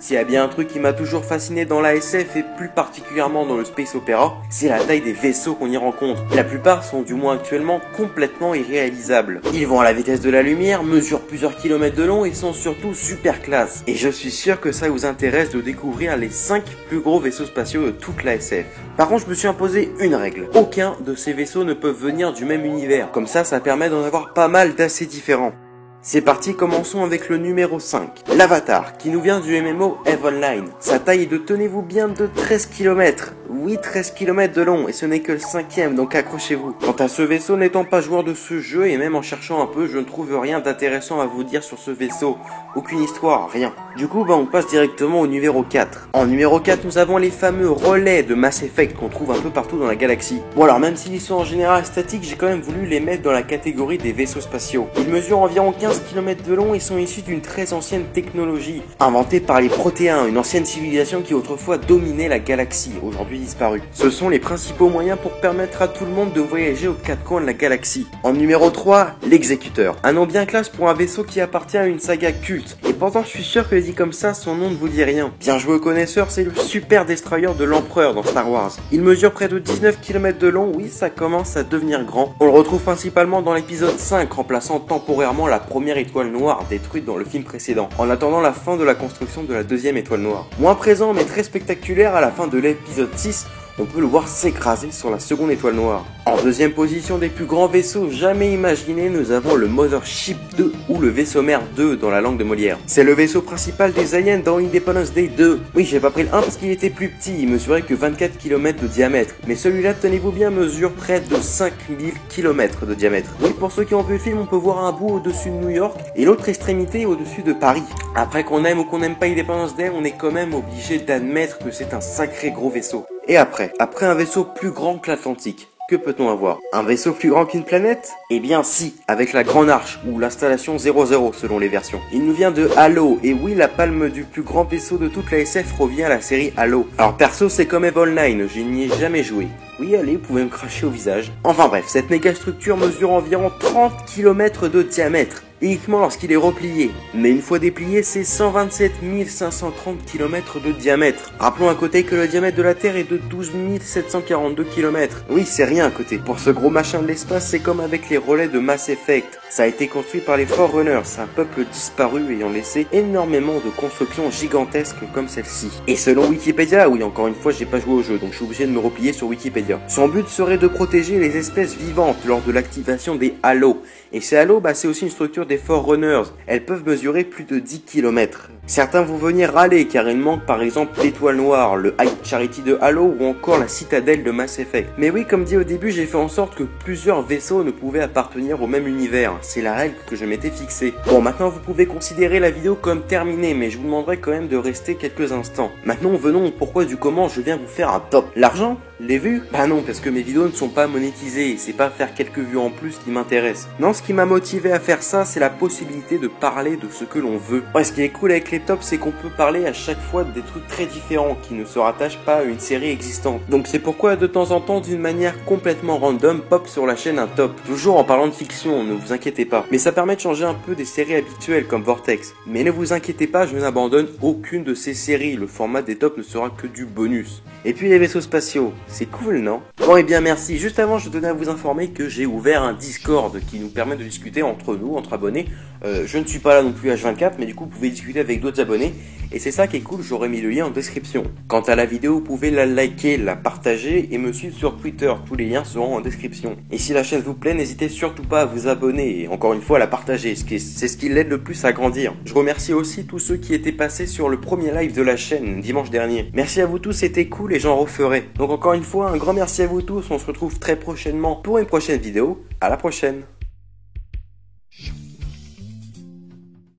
S'il y a bien un truc qui m'a toujours fasciné dans la SF et plus particulièrement dans le space opera, c'est la taille des vaisseaux qu'on y rencontre. La plupart sont du moins actuellement complètement irréalisables. Ils vont à la vitesse de la lumière, mesurent plusieurs kilomètres de long et sont surtout super classe. Et je suis sûr que ça vous intéresse de découvrir les 5 plus gros vaisseaux spatiaux de toute la SF. Par contre, je me suis imposé une règle. Aucun de ces vaisseaux ne peuvent venir du même univers. Comme ça permet d'en avoir pas mal d'assez différents. C'est parti, commençons avec le numéro 5, l'Avatar, qui nous vient du MMO EVE Online. Sa taille est de, tenez-vous bien, de 13 km. Oui, 13 km de long, et ce n'est que le 5e, donc accrochez-vous. Quant à ce vaisseau, n'étant pas joueur de ce jeu, et même en cherchant un peu, je ne trouve rien d'intéressant à vous dire sur ce vaisseau. Aucune histoire, rien. Du coup, on passe directement au numéro 4. En numéro 4, nous avons les fameux relais de Mass Effect qu'on trouve un peu partout dans la galaxie. Bon alors, même s'ils sont en général statiques, j'ai quand même voulu les mettre dans la catégorie des vaisseaux spatiaux. Ils mesurent environ 15 km de long et sont issus d'une très ancienne technologie, inventée par les Protéens, une ancienne civilisation qui autrefois dominait la galaxie, aujourd'hui disparue. Ce sont les principaux moyens pour permettre à tout le monde de voyager aux quatre coins de la galaxie. En numéro 3, l'Exécuteur. Un nom bien classe pour un vaisseau qui appartient à une saga culte. Et pourtant, je suis sûr que dit comme ça, son nom ne vous dit rien. Bien joué aux connaisseurs, c'est le Super Destroyer de l'Empereur dans Star Wars. Il mesure près de 19 km de long, oui, ça commence à devenir grand. On le retrouve principalement dans l'épisode 5, remplaçant temporairement la première étoile noire détruite dans le film précédent, en attendant la fin de la construction de la deuxième étoile noire. Moins présent mais très spectaculaire, à la fin de l'épisode 6, on peut le voir s'écraser sur la seconde étoile noire. En deuxième position des plus grands vaisseaux jamais imaginés, nous avons le Mothership 2 ou le vaisseau mère 2 dans la langue de Molière. C'est le vaisseau principal des aliens dans Independence Day 2. Oui, j'ai pas pris le 1 parce qu'il était plus petit, il mesurait que 24 km de diamètre. Mais celui-là, tenez-vous bien, mesure près de 5000 km de diamètre. Oui, pour ceux qui ont vu le film, on peut voir un bout au-dessus de New York et l'autre extrémité au-dessus de Paris. Après qu'on aime ou qu'on n'aime pas Independence Day, on est quand même obligé d'admettre que c'est un sacré gros vaisseau. Et après un vaisseau plus grand que l'Atlantique, que peut-on avoir? Un vaisseau plus grand qu'une planète? Eh bien si, avec la Grande Arche, ou l'installation 00 selon les versions. Il nous vient de Halo, et oui, la palme du plus grand vaisseau de toute la SF revient à la série Halo. Alors perso, c'est comme EVE Online, je n'y ai jamais joué. Oui, allez, vous pouvez me cracher au visage. Enfin bref, cette méga structure mesure environ 30 km de diamètre, uniquement lorsqu'il est replié. Mais une fois déplié, c'est 127 530 km de diamètre. Rappelons à côté que le diamètre de la Terre est de 12 742 km. Oui, c'est rien à côté. Pour ce gros machin de l'espace, c'est comme avec les relais de Mass Effect. Ça a été construit par les Forerunners, un peuple disparu ayant laissé énormément de constructions gigantesques comme celle-ci. Et selon Wikipédia, oui, encore une fois, j'ai pas joué au jeu, donc je suis obligé de me replier sur Wikipédia. Son but serait de protéger les espèces vivantes lors de l'activation des halos. Et ces halos, c'est aussi une structure des Forerunners. Elles peuvent mesurer plus de 10 km. Certains vont venir râler car il manque par exemple l'étoile noire, le High Charity de Halo ou encore la citadelle de Mass Effect. Mais oui, comme dit au début, j'ai fait en sorte que plusieurs vaisseaux ne pouvaient appartenir au même univers. C'est la règle que je m'étais fixée. Bon, maintenant vous pouvez considérer la vidéo comme terminée, mais je vous demanderai quand même de rester quelques instants. Maintenant, venons au pourquoi du comment je viens vous faire un top. L'argent? Les vues? Bah non, parce que mes vidéos ne sont pas monétisées et c'est pas faire quelques vues en plus qui m'intéresse. Non, ce qui m'a motivé à faire ça, c'est la possibilité de parler de ce que l'on veut. Ouais, ce qui est cool avec les tops, c'est qu'on peut parler à chaque fois des trucs très différents qui ne se rattachent pas à une série existante. Donc c'est pourquoi de temps en temps, d'une manière complètement random, pop sur la chaîne un top. Toujours en parlant de fiction, ne vous inquiétez pas. Mais ça permet de changer un peu des séries habituelles comme Vortex. Mais ne vous inquiétez pas, je n'abandonne aucune de ces séries. Le format des tops ne sera que du bonus. Et puis les vaisseaux spatiaux, c'est cool, non? Bon, et bien merci. Juste avant, je tenais à vous informer que j'ai ouvert un Discord qui nous permet de discuter entre nous, entre abonnés. Je ne suis pas là non plus H24, mais du coup, vous pouvez discuter avec d'autres abonnés. Et c'est ça qui est cool, j'aurais mis le lien en description. Quant à la vidéo, vous pouvez la liker, la partager et me suivre sur Twitter. Tous les liens seront en description. Et si la chaîne vous plaît, n'hésitez surtout pas à vous abonner et encore une fois à la partager. C'est ce qui l'aide le plus à grandir. Je remercie aussi tous ceux qui étaient passés sur le premier live de la chaîne dimanche dernier. Merci à vous tous, c'était cool et j'en referai. Donc encore une fois, un grand merci à vous tous. On se retrouve très prochainement pour une prochaine vidéo. À la prochaine.